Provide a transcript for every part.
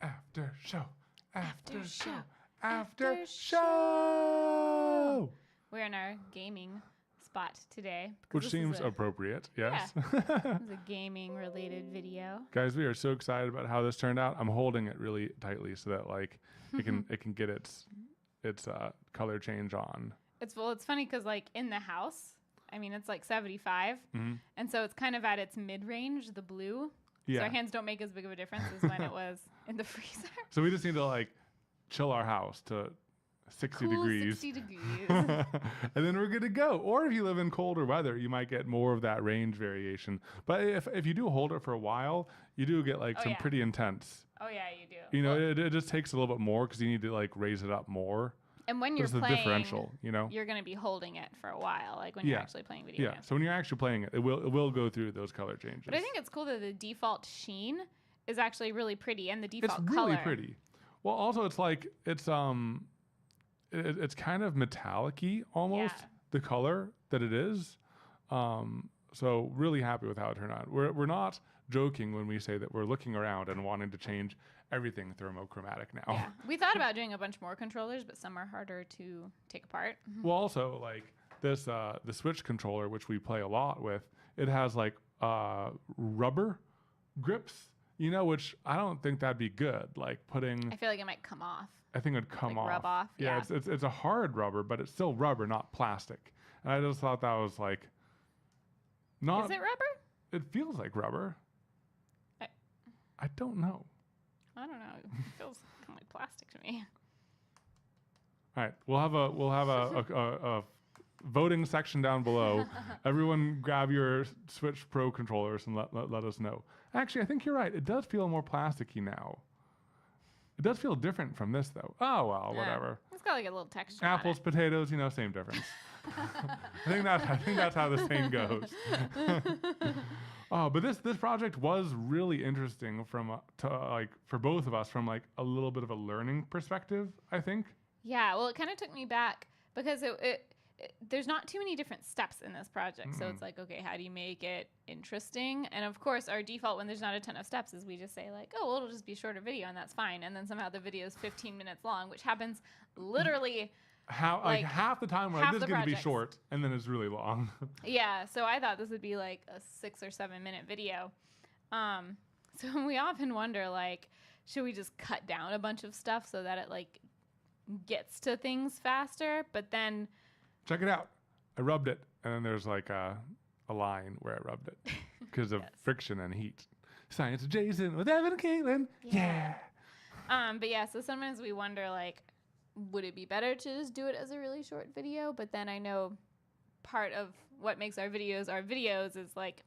After show. After show. show. After After show. We're in our gaming spot today. because Which this seems is a, appropriate, yes. This is a gaming related video. Guys, we are so excited about how this turned out. I'm holding it really tightly so that like it can get its color change on. It's funny because like in the house, I mean it's like 75, and so it's kind of at its mid range, the blue. Yeah. So our hands don't make as big of a difference as when it was in the freezer. So we just need to like chill our house to 60 Cool degrees. 60 degrees. And then we're good to go. Or if you live in colder weather, you might get more of that range variation. But if you do hold it for a while, you do get like some pretty intense. Oh yeah, you do. You know, it just takes a little bit more because you need to like raise it up more. And when you're There's playing, the differential, you know? you're going to be holding it for a while, like when you're actually playing video games. So when you're actually playing it, it will go through those color changes. But I think it's cool that the default sheen is actually really pretty, and the default it's color. really pretty. Well, also it's like it's kind of metallic-y almost, the color that it is. So really happy with how it turned out. We're not joking when we say that we're looking around and wanting to change everything thermochromatic now. Yeah, we thought about doing a bunch more controllers, but some are harder to take apart. Well, also like this the Switch controller, which we play a lot with, it has like rubber grips, you know, which I don't think that'd be good. Like putting, I feel like it might come off. I think it'd come like off. Rub off. Yeah, it's a hard rubber, but it's still rubber, not plastic. And I just thought that was like not. Is it rubber? It feels like rubber. I don't know. I don't know. It feels kind of like plastic to me. All right, we'll have a voting section down below. Everyone grab your Switch Pro controllers and let us know. Actually, I think you're right. It does feel more plasticky now. It does feel different from this though. Oh well, whatever. It's got like a little texture. Apples, potatoes, you know, same difference. I think that's how the saying goes. Oh, but this project was really interesting for both of us from like a little bit of a learning perspective, I think. Yeah, well, it kind of took me back because there's not too many different steps in this project. So it's like, okay, how do you make it interesting? And of course, our default when there's not a ton of steps is we just say like, oh, well, it'll just be a shorter video and that's fine. And then somehow the video is 15 minutes long, which happens literally half the time we're like, this is going to be short, and then it's really long. Yeah, so I thought this would be like a 6 or 7 minute video. So we often wonder like, should we just cut down a bunch of stuff so that it like gets to things faster? But then check it out. I rubbed it, and then there's like a line where I rubbed it because of friction and heat. Science Jason with Evan and Caitlin. Yeah. But yeah, so sometimes we wonder like, would it be better to just do it as a really short video? But then I know part of what makes our videos is like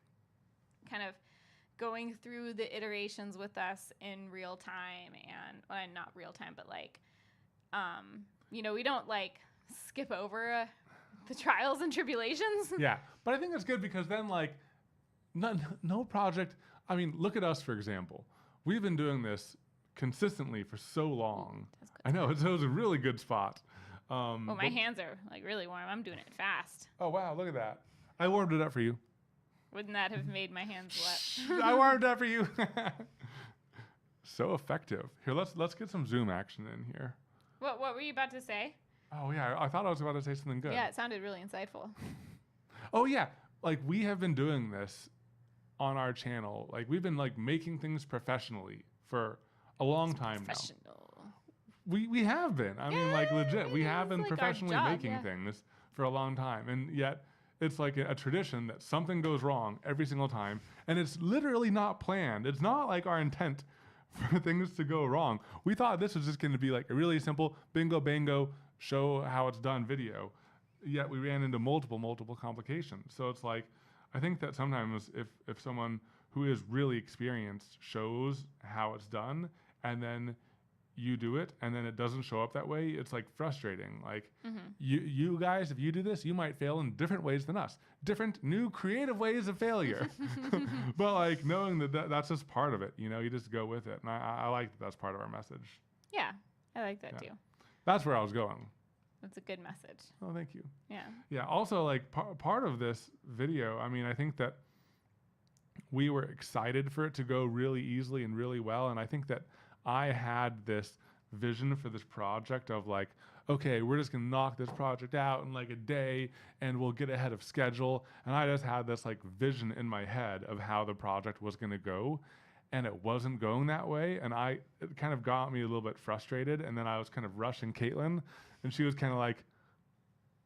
kind of going through the iterations with us in real time and not real time, but like, you know, we don't like skip over the trials and tribulations. Yeah, but I think that's good because then like no project. I mean, look at us, for example. We've been doing this consistently for so long. I know, it was a really good spot. Well, my hands are like really warm. I'm doing it fast. Oh, wow, look at that. I warmed it up for you. Wouldn't that have made my hands wet? I warmed it up for you. So effective. Here, let's get some zoom action in here. What were you about to say? Oh, yeah, I thought I was about to say something good. Yeah, it sounded really insightful. Oh, yeah, like we have been doing this on our channel. Like we've been like making things professionally for a long time now. We have been. I mean, like legit. We have been like professionally making things for a long time. And yet it's like a tradition that something goes wrong every single time. And it's literally not planned. It's not like our intent for things to go wrong. We thought this was just going to be like a really simple bingo bango, show how it's done video. Yet we ran into multiple complications. So it's like, I think that sometimes if someone who is really experienced shows how it's done, and then you do it, and then it doesn't show up that way, it's like frustrating. Like you guys, if you do this, you might fail in different ways than us. Different, new, creative ways of failure. But like knowing that's just part of it, you know, you just go with it. And I like that that's part of our message. Yeah, I like that too. That's where I was going. That's a good message. Oh, thank you. Yeah. Yeah, also like part of this video, I mean, I think that we were excited for it to go really easily and really well. And I think that I had this vision for this project of like, okay, we're just gonna knock this project out in like a day and we'll get ahead of schedule. And I just had this like vision in my head of how the project was gonna go. And it wasn't going that way. And it kind of got me a little bit frustrated. And then I was kind of rushing Caitlin, and she was kind of like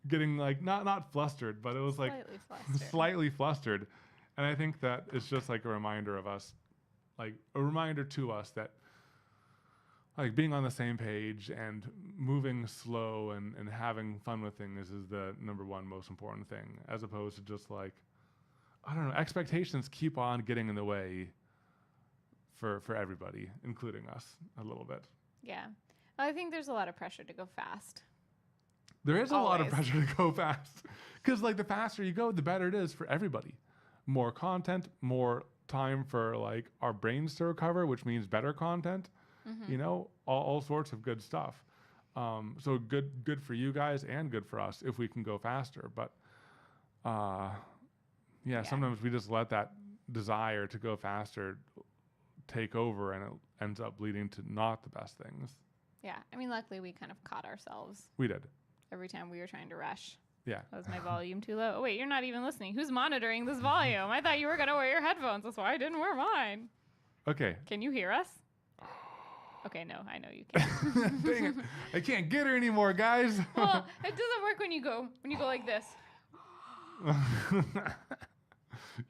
getting like, not flustered, but it was like slightly flustered. And I think that it's just like a reminder of us, like a reminder to us that like being on the same page and moving slow and having fun with things is the number one most important thing, as opposed to just like, I don't know, expectations keep on getting in the way for everybody, including us a little bit. Yeah. Well, I think there's a lot of pressure to go fast. There is a lot of pressure to go fast, because like the faster you go, the better it is for everybody. More content, more time for like our brains to recover, which means better content. You know, all sorts of good stuff. So good for you guys and good for us if we can go faster. But sometimes we just let that desire to go faster take over, and it ends up leading to not the best things. Yeah, I mean, luckily we kind of caught ourselves. We did. Every time we were trying to rush. Yeah. Was my volume too low? Oh wait, you're not even listening. Who's monitoring this volume? I thought you were gonna wear your headphones. That's why I didn't wear mine. Okay. Can you hear us? Okay, no, I know you can't. Dang it. I can't get her anymore, guys. Well, it doesn't work when you go like this.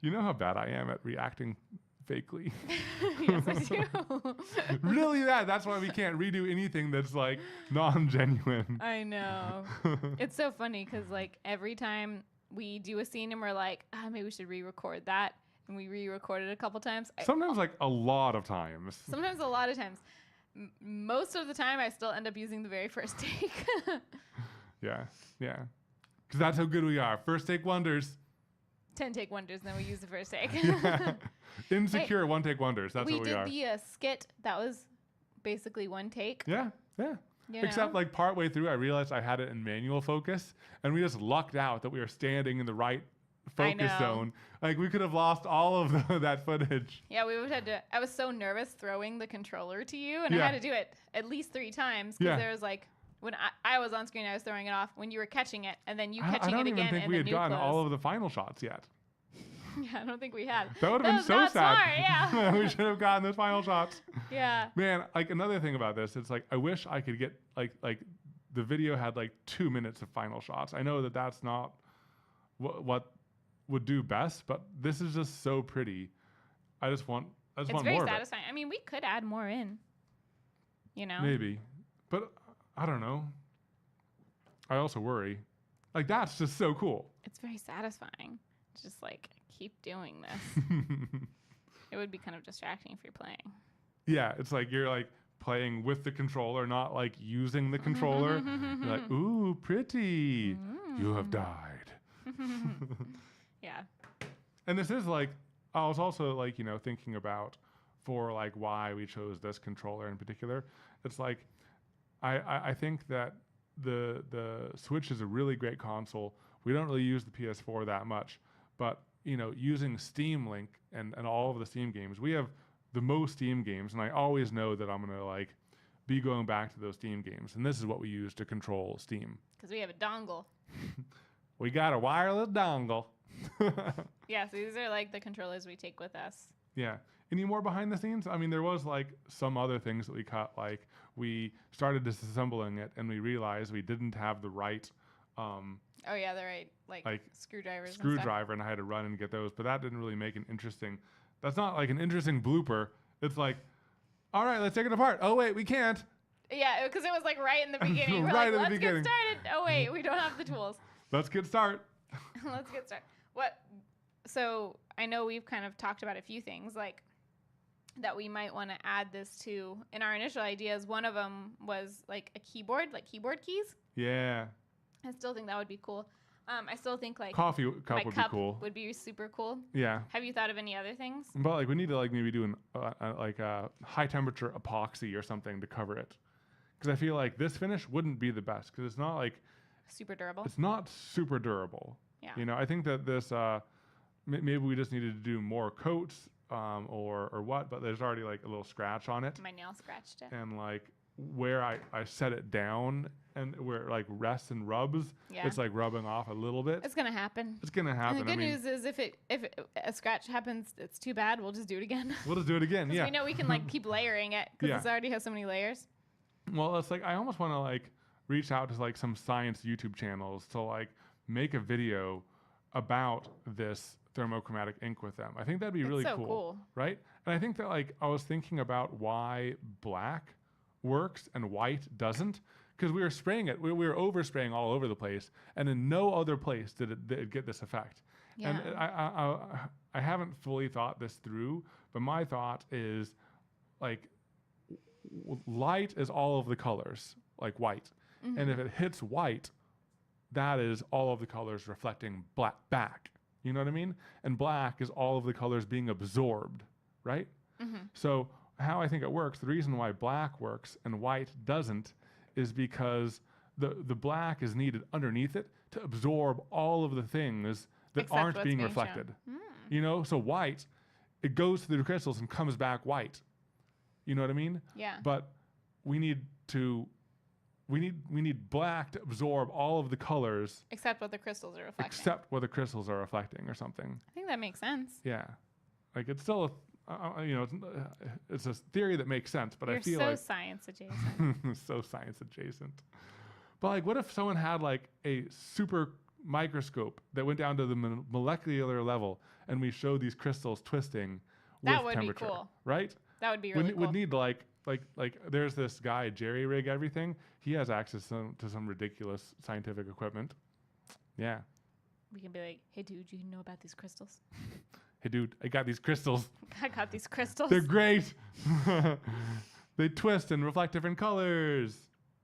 You know how bad I am at reacting fakely. Yes, I do. Really bad. That's why we can't redo anything that's like non-genuine. I know. It's so funny because like every time we do a scene and we're like, maybe we should re-record that. And we re-record it a couple times. Sometimes like a lot of times. Sometimes a lot of times. Most of the time, I still end up using the very first take. Yeah. Because that's how good we are. First take wonders. 10 take wonders, then we use the first take. Yeah. Insecure, one take wonders. That's what we are. We did the skit that was basically one take. Yeah. You Except know? like partway through, I realized I had it in manual focus, and we just lucked out that we were standing in the right focus zone. Like we could have lost all of that footage. Yeah, we would have had to. I was so nervous throwing the controller to you, and I had to do it at least 3 times because there was like when I was on screen, I was throwing it off. When you were catching it, and then you catching it again, I don't even think and we had gotten close. all of the final shots yet. Yeah, I don't think we had. That would have been so sad. Smart, yeah. We should have gotten those final shots. Yeah. Man, like another thing about this, it's like I wish I could get like the video had like 2 minutes of final shots. I know that that's not what would do best, but this is just so pretty. I just want more of it. It's very satisfying. I mean, we could add more in. You know? Maybe. But I don't know. I also worry. Like that's just so cool. It's very satisfying. Just like keep doing this. It would be kind of distracting if you're playing. Yeah, it's like you're like playing with the controller, not like using the controller. You're like, ooh, pretty. You have died. Yeah. And this is like, I was also like, you know, thinking about for like why we chose this controller in particular. It's like, I think that the Switch is a really great console. We don't really use the PS4 that much, but you know, using Steam Link and all of the Steam games, we have the most Steam games, and I always know that I'm gonna like be going back to those Steam games, and this is what we use to control Steam. Because we have a dongle. We got a wireless dongle. Yeah, so these are like the controllers we take with us. Yeah. Any more behind the scenes? I mean, there was like some other things that we cut. Like we started disassembling it, and we realized we didn't have the right. Oh yeah, the right like screwdrivers. Screwdriver, and I had to run and get those. But that didn't really make an interesting. That's not like an interesting blooper. It's like, all right, let's take it apart. Oh wait, we can't. Yeah, because it was like right in the beginning. We're Right like, at the let's beginning. get started. Oh wait, we don't have the tools. Let's get started. Let's get started. What? So I know we've kind of talked about a few things like that we might want to add this to. In our initial ideas, one of them was like a keyboard, like keyboard keys. Yeah. I still think that would be cool. I still think like Coffee cup my would cup be cool. would be super cool. Yeah. Have you thought of any other things? But like we need to like maybe do like a high temperature epoxy or something to cover it, because I feel like this finish wouldn't be the best because it's not like Super durable. it's not super durable. Yeah. You know, I think that this maybe we just needed to do more coats or what, but there's already like a little scratch on it. My nail scratched it. And like where I set it down and where it like rests and rubs, it's like rubbing off a little bit. It's gonna happen. It's gonna happen. And the good news is if a scratch happens, it's too bad. We'll just do it again. We'll just do it again. Yeah. We know we can like keep layering it because it already has so many layers. Well, it's like I almost want to like reach out to like some science YouTube channels to like make a video about this thermochromatic ink with them. I think that'd be really cool, right? And I think that like I was thinking about why black works and white doesn't, because we were spraying it, we were overspraying all over the place, and in no other place did it get this effect. Yeah. And I haven't fully thought this through, but my thought is like light is all of the colors, like white. Mm-hmm. And if it hits white, that is all of the colors reflecting black back. You know what I mean? And black is all of the colors being absorbed, right? Mm-hmm. So how I think it works, the reason why black works and white doesn't is because the black is needed underneath it to absorb all of the things that aren't being reflected. You know, so white, it goes through the crystals and comes back white. You know what I mean? Yeah. But we need black to absorb all of the colors. Except what the crystals are reflecting. Except what the crystals are reflecting or something. I think that makes sense. Yeah. Like it's still, it's a theory that makes sense, but I feel so science adjacent. So science adjacent. But like, what if someone had like a super microscope that went down to the molecular level and we showed these crystals twisting with temperature? That would be cool. Right? That would be really cool. Would need like there's this guy, Jerry Rig Everything. He has access to some ridiculous scientific equipment. Yeah. We can be like, hey, dude, you know about these crystals? Hey, dude, I got these crystals. I got these crystals. They're great. They twist and reflect different colors.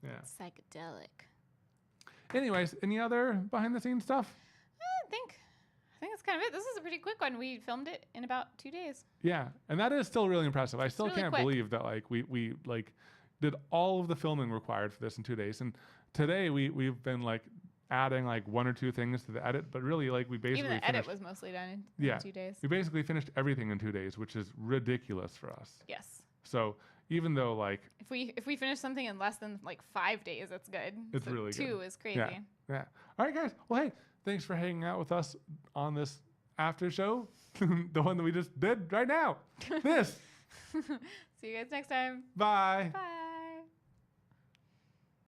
Yeah. Psychedelic. Anyways, any other behind the scenes stuff? I think that's kind of it. This is a pretty quick one. We filmed it in about 2 days. Yeah, and that is still really impressive. I still can't believe that like we like did all of the filming required for this in 2 days. And today we've been like adding like 1 or 2 things to the edit, but really like we basically even the edit was mostly done in 2 days. We basically finished everything in 2 days, which is ridiculous for us. Yes. So even though like if we finish something in less than like 5 days, that's good. It's really good. 2 is crazy. Yeah. All right, guys. Well, hey, thanks for hanging out with us on this after show, the one that we just did right now. This. See you guys next time. Bye. Bye.